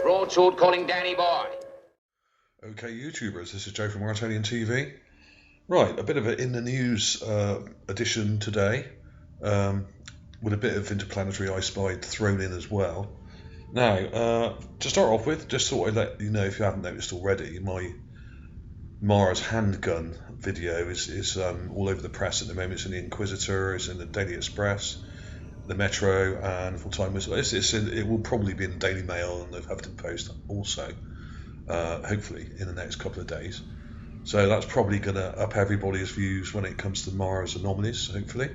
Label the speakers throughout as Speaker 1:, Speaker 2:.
Speaker 1: Broadsword calling Danny boy.
Speaker 2: Okay, YouTubers, this is Joe from ArtAlienTV. Right, a bit of an in the news edition today, with a bit of interplanetary I spied thrown in as well. Now, to start off with, just thought I'd let you know, if you haven't noticed already, my Mars handgun video is all over the press at the moment. It's in the Inquisitor, it's in the Daily Express, the Metro, and full time. It will probably be in the Daily Mail and the Huffington Post also. Hopefully in the next couple of days. So that's probably going to up everybody's views when it comes to Mars anomalies, hopefully.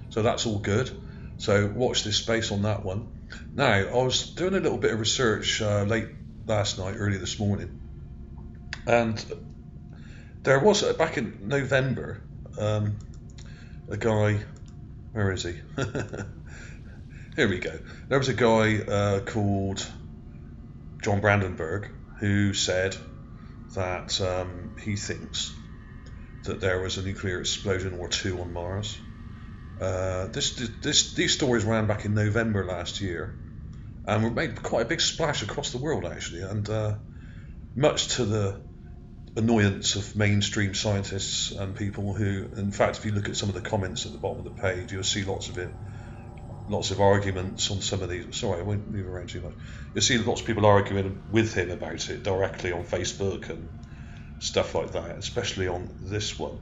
Speaker 2: So that's all good. So watch this space on that one. Now, I was doing a little bit of research late last night, early this morning, and there was, back in November, a guy, where is he? Here we go. There was a guy called John Brandenburg, who said that he thinks that there was a nuclear explosion or two on Mars. These stories ran back in November last year, and were made quite a big splash across the world actually, and much to the annoyance of mainstream scientists and people who, in fact, if you look at some of the comments at the bottom of the page, you'll see lots of arguments on some of these. Sorry, I won't move around too much. You'll see lots of people arguing with him about it directly on Facebook and stuff like that, especially on this one.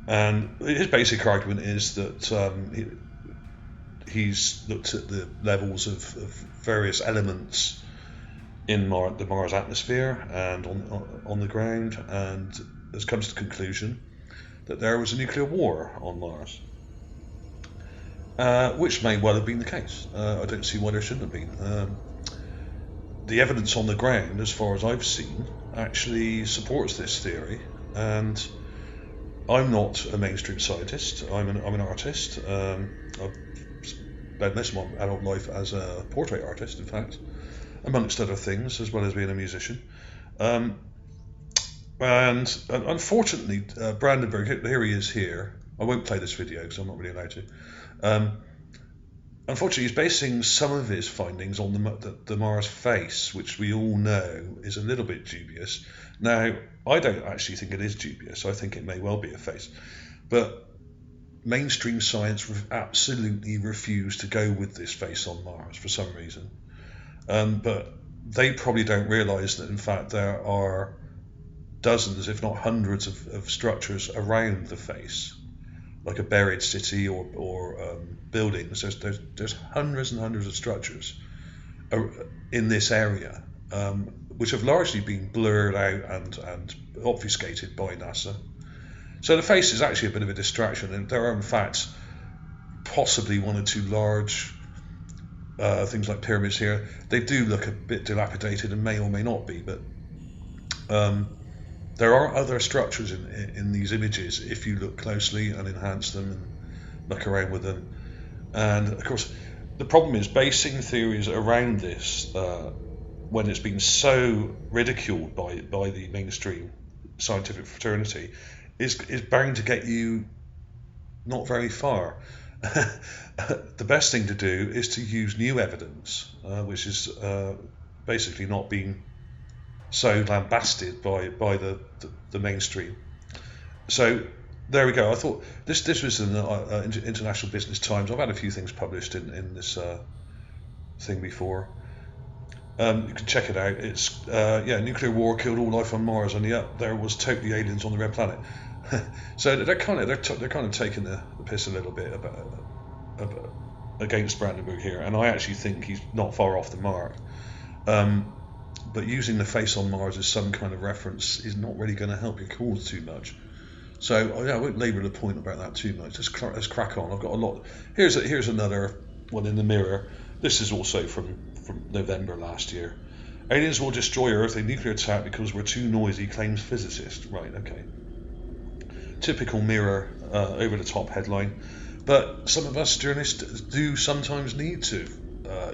Speaker 2: And his basic argument is that he's looked at the levels of various elements in the Mars atmosphere and on the ground, and has come to the conclusion that there was a nuclear war on Mars. Which may well have been the case. I don't see why there shouldn't have been. The evidence on the ground, as far as I've seen, actually supports this theory, and I'm not a mainstream scientist. I'm an artist. I've spent most of my adult life as a portrait artist, in fact, amongst other things, as well as being a musician. And unfortunately, Brandenburg, here he is here. I won't play this video because I'm not really allowed to. Unfortunately, he's basing some of his findings on the Mars face, which we all know is a little bit dubious. Now, I don't actually think it is dubious. I think it may well be a face. But mainstream science absolutely refused to go with this face on Mars for some reason. But they probably don't realise that, in fact, there are dozens, if not hundreds, of structures around the face, like a buried city or buildings. There's hundreds and hundreds of structures in this area, which have largely been blurred out and obfuscated by NASA. So the face is actually a bit of a distraction, and there are in fact possibly one or two large things like pyramids here. They do look a bit dilapidated and may or may not be, but there are other structures in these images if you look closely and enhance them and look around with them. And of course, the problem is basing theories around this when it's been so ridiculed by the mainstream scientific fraternity is bound to get you not very far. The best thing to do is to use new evidence, which is basically not being so lambasted by the mainstream. So there we go. I thought this was in International Business Times. I've had a few things published in this thing before. You can check it out. It's nuclear war killed all life on Mars, and yet there was totally aliens on the red planet. So they're kind of taking the piss a little bit about against Brandenburg here, and I actually think he's not far off the mark. But using the face on Mars as some kind of reference is not really going to help your cause too much. So I won't labour the point about that too much. Let's crack on. I've got a lot. Here's another one in the mirror. This is also from November last year. Aliens will destroy Earth in nuclear attack because we're too noisy, claims physicist. Right, okay. Typical Mirror over-the-top headline. But some of us journalists do sometimes need to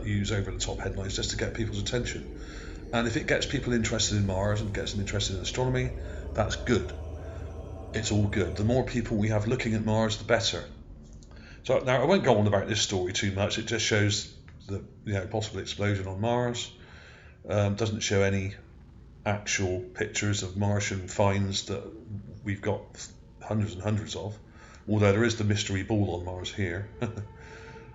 Speaker 2: use over-the-top headlines just to get people's attention. And if it gets people interested in Mars and gets them interested in astronomy, that's good. It's all good. The more people we have looking at Mars, the better. So now I won't go on about this story too much. It just shows the possible explosion on Mars. Doesn't show any actual pictures of Martian finds that we've got hundreds and hundreds of, although there is the mystery ball on Mars here.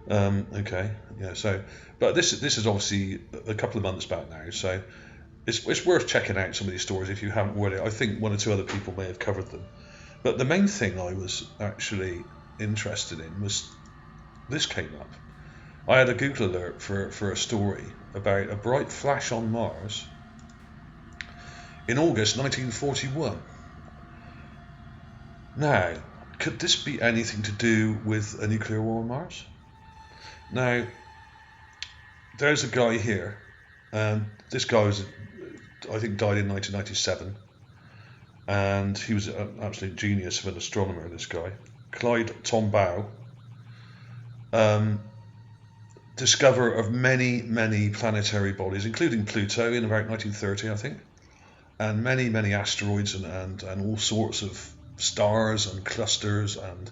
Speaker 2: Okay, yeah. So, but this is obviously a couple of months back now, so it's worth checking out some of these stories if you haven't already. I think one or two other people may have covered them, but the main thing I was actually interested in was this came up. I had a Google alert for a story about a bright flash on Mars in August 1941. Now, could this be anything to do with a nuclear war on Mars? Now, there's a guy here, and this guy was, I think, died in 1997, and he was an absolute genius of an astronomer, this guy, Clyde Tombaugh, discoverer of many, many planetary bodies, including Pluto in about 1930, I think, and many, many asteroids and all sorts of stars and clusters and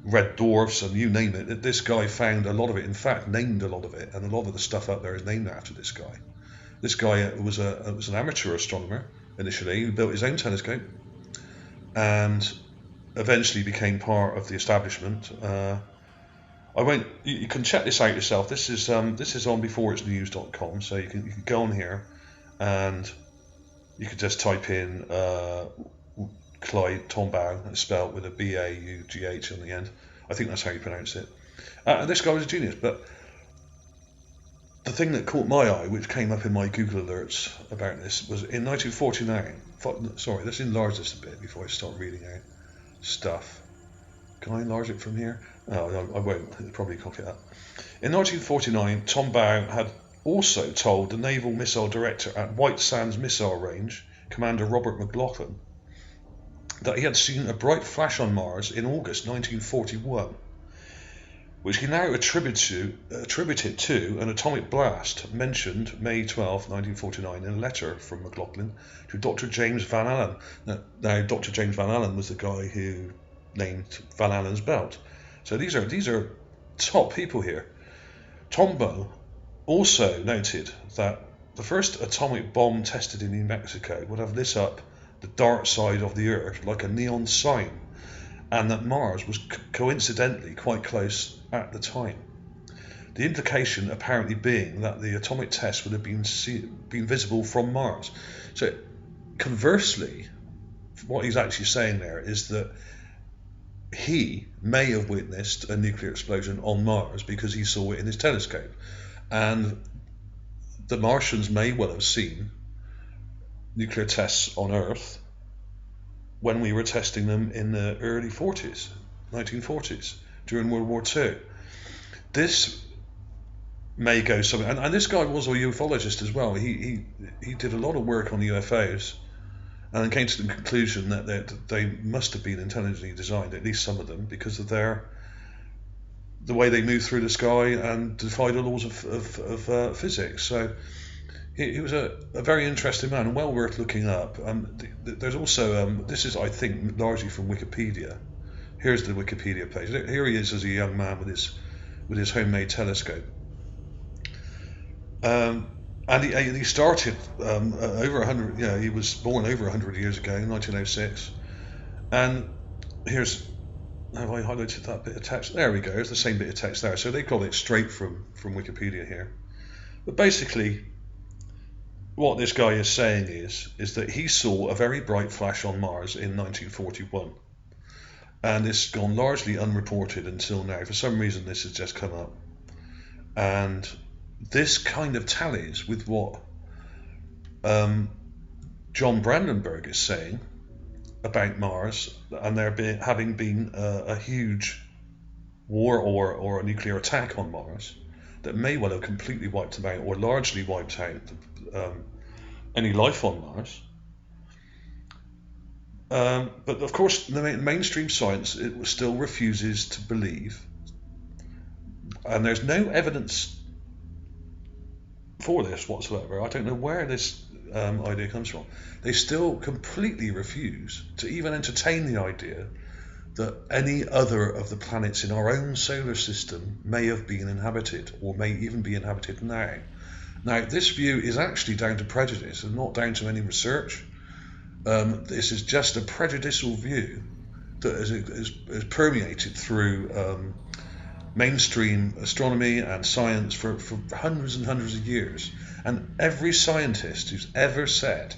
Speaker 2: red dwarfs and you name it. This guy found a lot of it, in fact named a lot of it, and a lot of the stuff out there is named after this guy. This guy was an amateur astronomer initially. He built his own telescope and eventually became part of the establishment. You can check this out yourself. This is on beforeitsnews.com, so you can go on here and you can just type in Clyde Tombaugh, and spelled with a B-A-U-G-H on the end. I think that's how you pronounce it. And this guy was a genius, but the thing that caught my eye, which came up in my Google alerts about this, was in 1949. Sorry, let's enlarge this a bit before I start reading out stuff. Can I enlarge it from here? No, I won't. It'll probably cock it up. In 1949, Tombaugh had also told the Naval Missile Director at White Sands Missile Range, Commander Robert McLaughlin, that he had seen a bright flash on Mars in August 1941, which he now attributed to an atomic blast mentioned May 12, 1949, in a letter from McLaughlin to Dr. James Van Allen. Now Dr. James Van Allen was the guy who named Van Allen's belt. So these are top people here. Tombaugh also noted that the first atomic bomb tested in New Mexico would have lit up the dark side of the Earth like a neon sign, and that Mars was coincidentally quite close at the time. The implication apparently being that the atomic test would have been visible from Mars. So conversely, what he's actually saying there is that he may have witnessed a nuclear explosion on Mars because he saw it in his telescope, and the Martians may well have seen nuclear tests on Earth when we were testing them in the early 1940s, during World War II. This may go somewhere, and this guy was a ufologist as well. He did a lot of work on UFOs, and then came to the conclusion that they must have been intelligently designed, at least some of them, because of the way they moved through the sky and defied the laws of physics. So he was a very interesting man and well worth looking up. There's also this is, I think, largely from Wikipedia. Here's the Wikipedia page. Here he is as a young man with his homemade telescope. And he started over 100. Yeah, he was born over 100 years ago, 1906. And here's, have I highlighted that bit of text? There we go. It's the same bit of text there. So they got it straight from Wikipedia here. But basically, what this guy is saying is that he saw a very bright flash on Mars in 1941, and it's gone largely unreported until now. For some reason, this has just come up, and this kind of tallies with what John Brandenburg is saying about Mars, and there having been a huge war or a nuclear attack on Mars that may well have completely wiped them out, or largely wiped out any life on Mars. But of course, the mainstream science still refuses to believe, and there's no evidence for this whatsoever. I don't know where this idea comes from. They still completely refuse to even entertain the idea that any other of the planets in our own solar system may have been inhabited, or may even be inhabited now. Now, this view is actually down to prejudice and not down to any research. This is just a prejudicial view that is permeated through mainstream astronomy and science for hundreds and hundreds of years. And every scientist who's ever said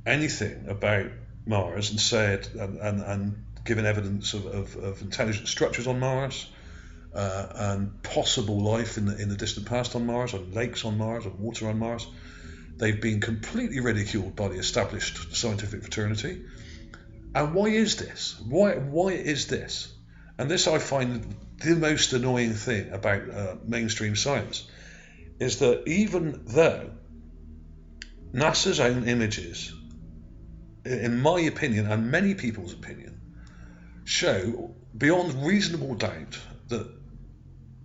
Speaker 2: anything about Mars and said and given evidence of intelligent structures on Mars and possible life in the distant past on Mars, and lakes on Mars, and water on Mars, they've been completely ridiculed by the established scientific fraternity. And why is this? Why is this? And this, I find, the most annoying thing about mainstream science is that even though NASA's own images, in my opinion and many people's opinion, show beyond reasonable doubt that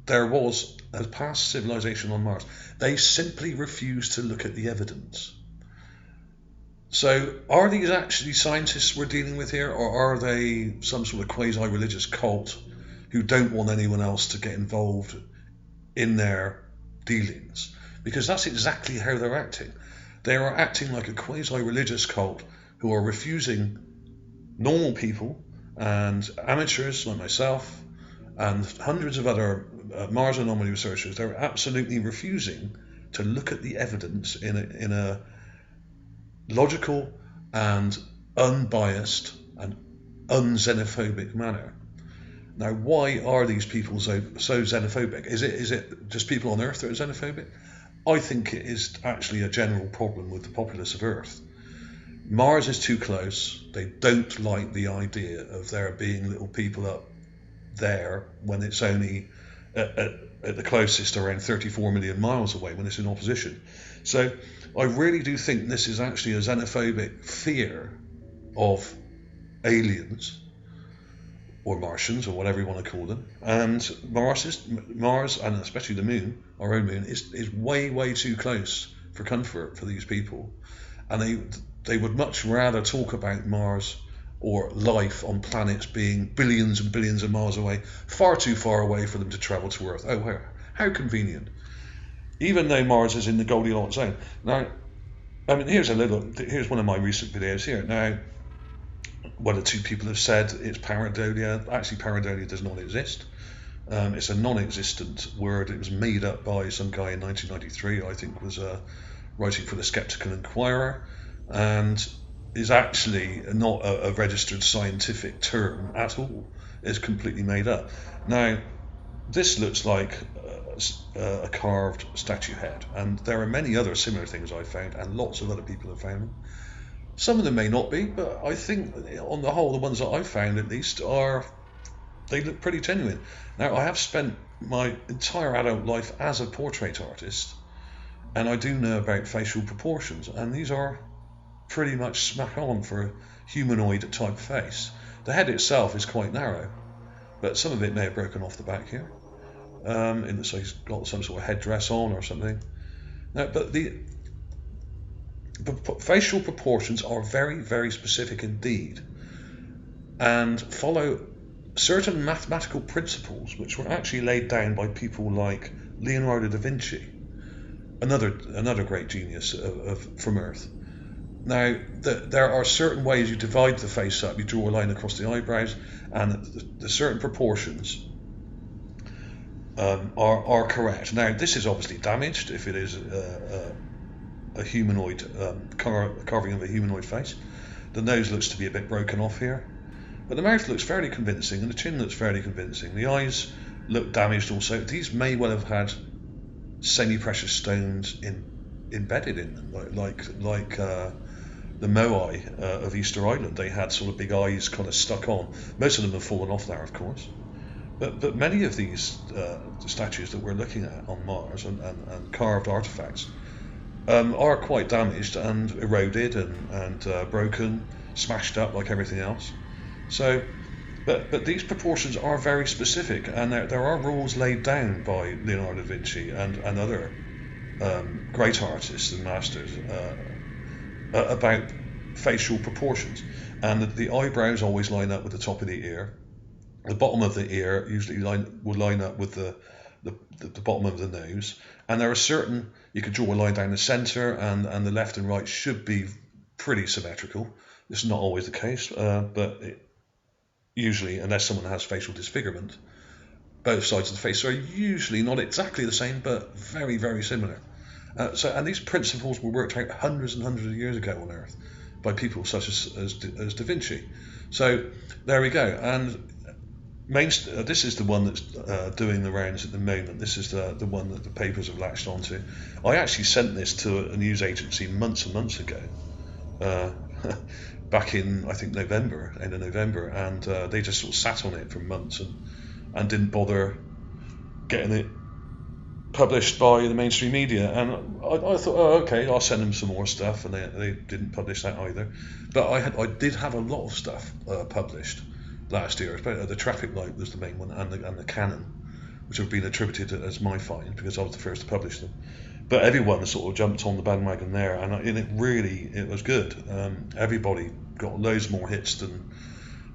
Speaker 2: there was a past civilization on Mars, they simply refuse to look at the evidence. So are these actually scientists we're dealing with here, or are they some sort of quasi-religious cult who don't want anyone else to get involved in their dealings? Because that's exactly how they're acting. They are acting like a quasi-religious cult who are refusing normal people and amateurs like myself and hundreds of other Mars anomaly researchers. They're absolutely refusing to look at the evidence in a logical and unbiased and unxenophobic manner. Now, why are these people so xenophobic? Is it just people on Earth that are xenophobic? I think it is actually a general problem with the populace of Earth. Mars is too close. They don't like the idea of there being little people up there when it's only at the closest around 34 million miles away, when it's in opposition. So I really do think this is actually a xenophobic fear of aliens or Martians, or whatever you want to call them. And Mars, and especially the moon, our own moon, is way too close for comfort for these people. And they would much rather talk about Mars or life on planets being billions and billions of miles away, far too far away for them to travel to Earth. Oh, how convenient. Even though Mars is in the Goldilocks zone. Now, I mean, here's one of my recent videos here. Now, one or two people have said it's pareidolia. Actually, pareidolia does not exist. It's a non-existent word. It was made up by some guy in 1993, I think was writing for the Skeptical Inquirer, and is actually not a registered scientific term at all. It's completely made up. Now, this looks like a carved statue head, and there are many other similar things I've found, and lots of other people have found them. Some of them may not be, but I think on the whole, the ones that I've found at least they look pretty genuine. Now, I have spent my entire adult life as a portrait artist, and I do know about facial proportions, and these are pretty much smack on for a humanoid type face. The head itself is quite narrow, but some of it may have broken off the back here. So he's got some sort of headdress on or something. Now, but the facial proportions are very specific indeed, and follow certain mathematical principles which were actually laid down by people like Leonardo da Vinci, another great genius from Earth. Now, there are certain ways you divide the face up. You draw a line across the eyebrows, and the certain proportions are correct. Now, this is obviously damaged if it is a humanoid carving of a humanoid face. The nose looks to be a bit broken off here, but the mouth looks fairly convincing, and the chin looks fairly convincing. The eyes look damaged also. These may well have had semi-precious stones embedded in them, like the Moai of Easter Island. They had sort of big eyes kind of stuck on. Most of them have fallen off there, of course. But many of these statues that we're looking at on Mars and carved artifacts are quite damaged and eroded and broken, smashed up like everything else. So, but these proportions are very specific, and there are rules laid down by Leonardo da Vinci and other great artists and masters about facial proportions, and the eyebrows always line up with the top of the ear. The bottom of the ear usually will line up with the bottom of the nose, and there are certain You could draw a line down the centre, and the left and right should be pretty symmetrical. This is not always the case, but usually, unless someone has facial disfigurement, both sides of the face are usually not exactly the same, but very, very similar. And these principles were worked out hundreds and hundreds of years ago on Earth by people such as Da Vinci. So there we go. And this is the one that's doing the rounds at the moment. This is the one that the papers have latched onto. I actually sent this to a news agency months and months ago, back in, I think, end of November, and they just sort of sat on it for months and didn't bother getting it published by the mainstream media. And I thought, oh, okay, I'll send them some more stuff, and they didn't publish that either. But I did have a lot of stuff published last year. The traffic light was the main one, and the cannon, which have been attributed as my find because I was the first to publish them. But everyone sort of jumped on the bandwagon there, and it was good. Everybody got loads more hits than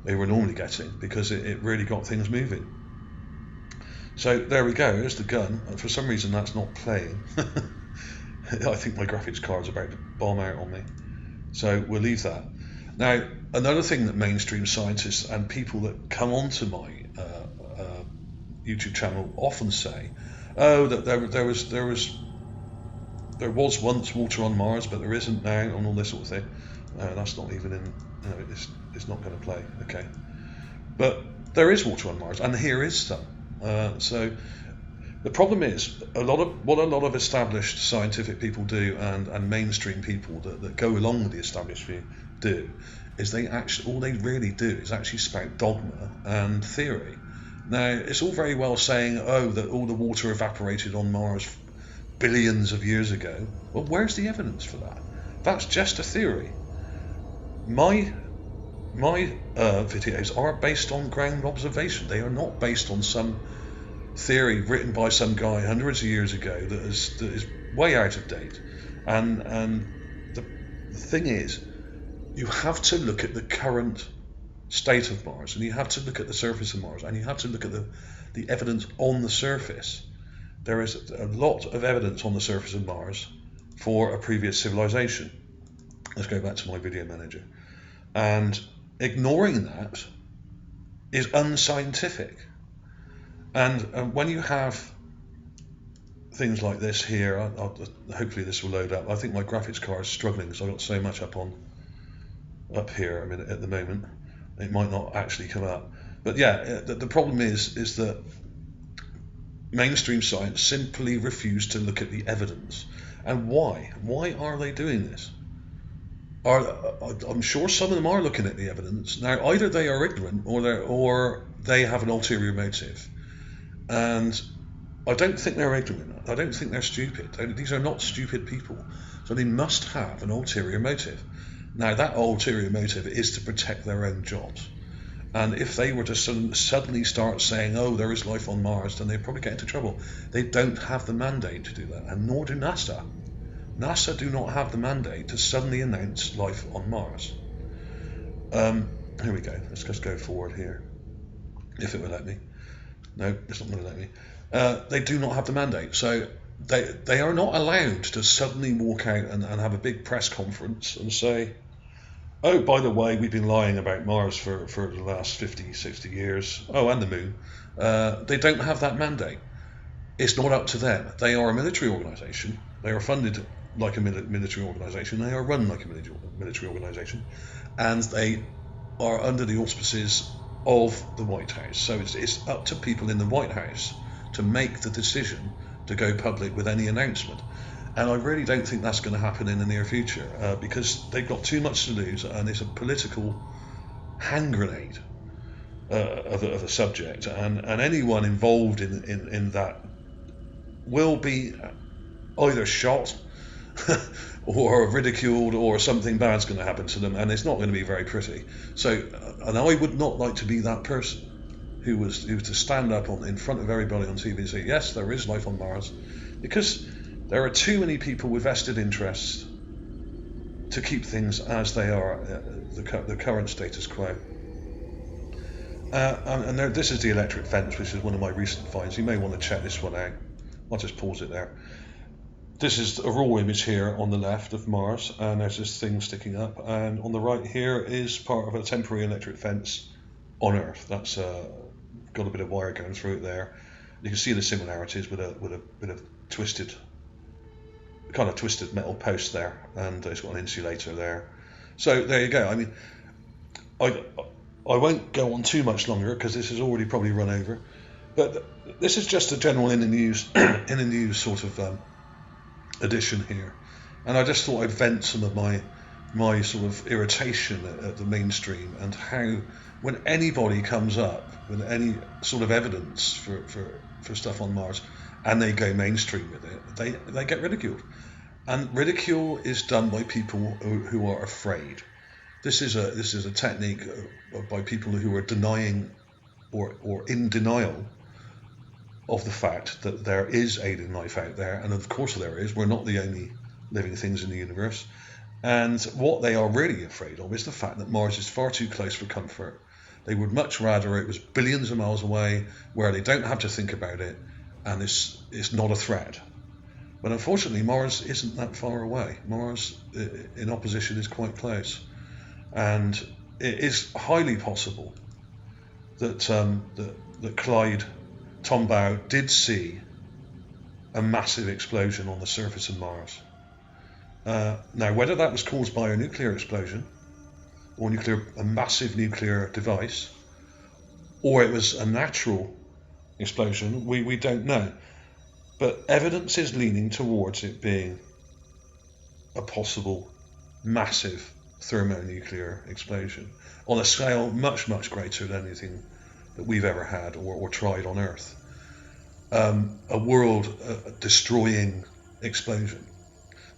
Speaker 2: they were normally getting because it really got things moving. So there we go, here's the gun. For some reason that's not playing. I think my graphics card's about to bomb out on me. So we'll leave that. Now, another thing that mainstream scientists and people that come onto my YouTube channel often say, oh, that there was once water on Mars, but there isn't now, and all this sort of thing. That's not even in, it's not going to play, okay. But there is water on Mars, and here is some. So the problem is what a lot of established scientific people do, and mainstream people that go along with the established view do, is all they really do is actually spout dogma and theory. Now, it's all very well saying, oh, that all the water evaporated on Mars billions of years ago. Well, where's the evidence for that? That's just a theory. My videos are based on ground observation. They are not based on some theory written by some guy hundreds of years ago that is way out of date. And the thing is, you have to look at the current state of Mars, and you have to look at the surface of Mars, and you have to look at the evidence on the surface. There is a lot of evidence on the surface of Mars for a previous civilization. Let's go back to my video manager. And ignoring that is unscientific. And when you have things like this here, hopefully this will load up. I think my graphics card is struggling because I've got so much up here. I mean, at the moment, it might not actually come up. But yeah, the problem is that mainstream science simply refuse to look at the evidence. And why? Why are they doing this? I'm sure some of them are looking at the evidence. Now, either they are ignorant or they have an ulterior motive. And I don't think they're ignorant. I don't think they're stupid. These are not stupid people. So they must have an ulterior motive. Now, that ulterior motive is to protect their own jobs. And if they were to suddenly start saying, oh, there is life on Mars, then they'd probably get into trouble. They don't have the mandate to do that, and nor do NASA. NASA do not have the mandate to suddenly announce life on Mars. Here we go. Let's just go forward here, if it will let me. No, it's not going to let me. They do not have the mandate, so they are not allowed to suddenly walk out and have a big press conference and say, oh, by the way, we've been lying about Mars for the last 50, 60 years. Oh, and the moon. They don't have that mandate. It's not up to them. They are a military organisation. They are funded like a military organisation. They are run like a military organisation. And they are under the auspices of the White House. So it's up to people in the White House to make the decision to go public with any announcement. And I really don't think that's going to happen in the near future because they've got too much to lose, and it's a political hand grenade of a subject, and anyone involved in that will be either shot or ridiculed, or something bad's going to happen to them, and it's not going to be very pretty. So, and I would not like to be that person who was to stand up in front of everybody on TV and say, yes, there is life on Mars, because there are too many people with vested interests to keep things as they are, the current status quo. And this is the electric fence, which is one of my recent finds. You may want to check this one out. I'll just pause it there. this is a raw image here on the left of Mars, and there's this thing sticking up, and on the right here is part of a temporary electric fence on Earth. That's got a bit of wire going through it there. You can see the similarities with a bit of twisted metal post there, and it's got an insulator there. So there you go. I mean, I won't go on too much longer because this has already probably run over. But this is just a general in the news sort of edition here, and I just thought I'd vent some of my sort of irritation at the mainstream, and how when anybody comes up with any sort of evidence for stuff on Mars and they go mainstream with it, they get ridiculed. And ridicule is done by people who are afraid. This is a technique by people who are denying or in denial of the fact that there is alien life out there, and of course there is. We're not the only living things in the universe. And what they are really afraid of is the fact that Mars is far too close for comfort. They would much rather it was billions of miles away, where they don't have to think about it, and it's not a threat. But unfortunately, Mars isn't that far away. Mars, in opposition, is quite close, and it is highly possible that that Clyde Tombaugh did see a massive explosion on the surface of Mars. Now, whether that was caused by a nuclear explosion, or a massive nuclear device, or it was a natural explosion, we don't know. But evidence is leaning towards it being a possible massive thermonuclear explosion on a scale much, much greater than anything that we've ever had or tried on Earth. A world-destroying explosion.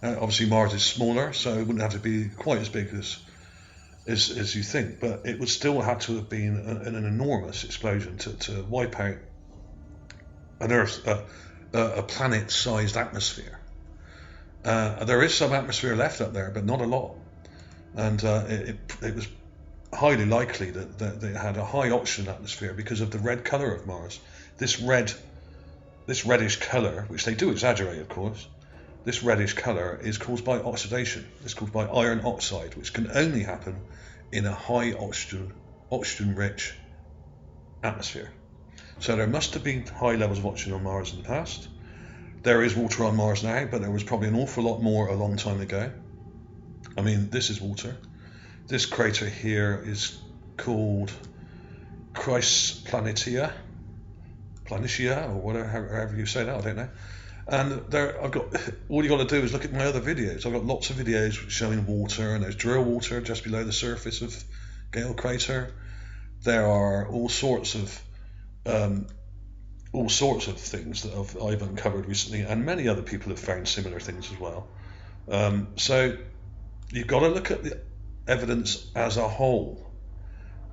Speaker 2: Now, obviously Mars is smaller, so it wouldn't have to be quite as big as you think, but it would still have to have been an enormous explosion to wipe out an Earth, a planet-sized atmosphere. There is some atmosphere left up there, but not a lot, and it was highly likely that they had a high oxygen atmosphere because of the red colour of Mars. This reddish colour, which they do exaggerate, of course, this reddish colour is caused by oxidation. It's caused by iron oxide, which can only happen in a high oxygen-rich atmosphere. So there must have been high levels of oxygen on Mars in the past. There is water on Mars now, but there was probably an awful lot more a long time ago. I mean, this is water. This crater here is called Planitia, or whatever, however you say that, I don't know. And there, I've got, all you got to do is look at my other videos. I've got lots of videos showing water, and there's drill water just below the surface of Gale Crater. There are all sorts of things that I've uncovered recently, and many other people have found similar things as well. So you've got to look at the evidence as a whole,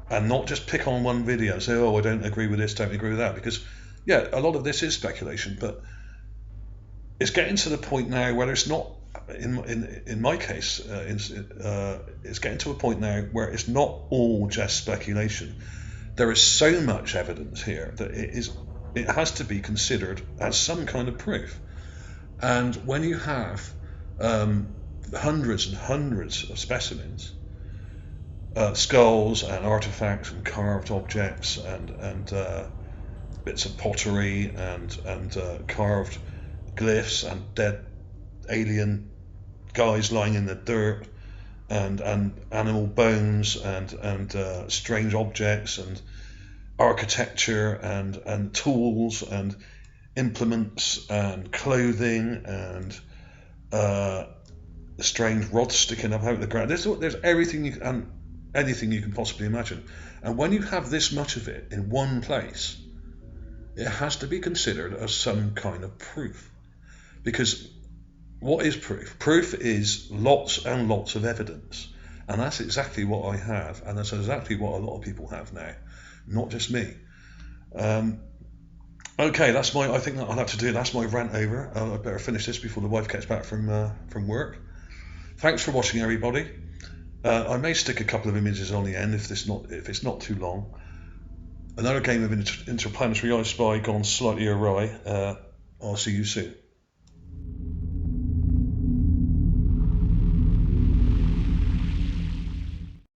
Speaker 2: and not just pick on one video and say, oh, I don't agree with this, don't agree with that, because yeah, a lot of this is speculation, but it's getting to the point now where it's not, in my case, it's getting to a point now where it's not all just speculation. There is so much evidence here that it has to be considered as some kind of proof. And when you have hundreds and hundreds of specimens, skulls and artifacts and carved objects and bits of pottery and carved glyphs and dead alien guys lying in the dirt and animal bones and strange objects and architecture and tools and implements and clothing and strange rods sticking up out of the ground. There's everything anything you can possibly imagine. And when you have this much of it in one place, it has to be considered as some kind of proof. Because what is proof? Proof is lots and lots of evidence. And that's exactly what I have. And that's exactly what a lot of people have now. Not just me. Okay, I think that I'll have to do. That's my rant over. I better finish this before the wife gets back from work. Thanks for watching, everybody. I may stick a couple of images on the end if it's not too long. Another game of Interplanetary I Spy gone slightly awry. I'll see you soon.